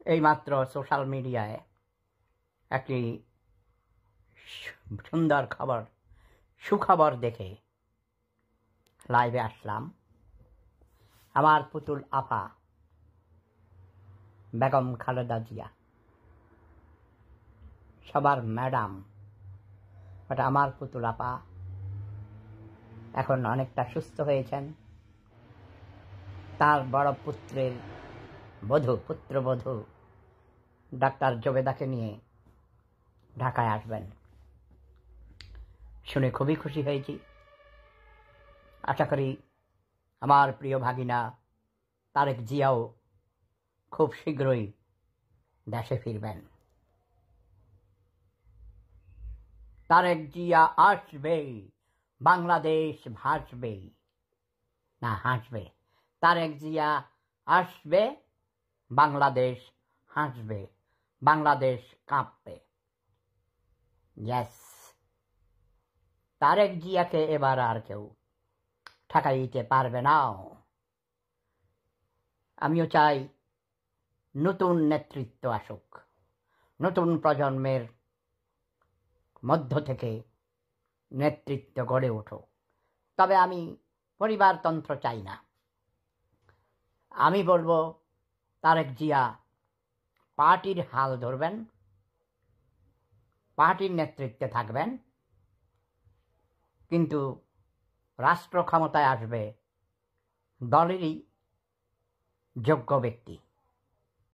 এইমাত্র সোশ্যাল মিডিয়ায় একটি সুন্দর খবর, সুখবর দেখে লাইভে আসলাম। আমার পুতুল আপা বেগম খালেদা জিয়া, সবার ম্যাডাম, বাট আমার পুতুল আপা এখন অনেকটা সুস্থ হয়েছেন। তার বড় পুত্রের পুত্রবধূ ডাক্তার জবেদাকে নিয়ে ঢাকায় আসবেন শুনে খুবই খুশি হয়েছি। আশা করি আমার প্রিয় ভাগিনা তারেক জিয়াও খুব শীঘ্রই দেশে ফিরবেন। তারেক জিয়া আসবে, বাংলাদেশ ভাসবে, না হাসবে। তারেক জিয়া আসবে, বাংলাদেশ হাসবে, বাংলাদেশ কাঁপবে। ইয়েস, তারেক জিয়াকে এবার আর কেউ ঠেকাইতে পারবে না। আমিও চাই নতুন নেতৃত্ব আসুক, নতুন প্রজন্মের মধ্য থেকে নেতৃত্ব গড়ে উঠুক। তবে আমি পরিবারতন্ত্র চাই না। আমি বলবো তারেক জিয়া পার্টির হাল ধরবেন, পার্টির নেতৃত্বে থাকবেন, কিন্তু রাষ্ট্র ক্ষমতায় আসবে দলেরই যোগ্য ব্যক্তি।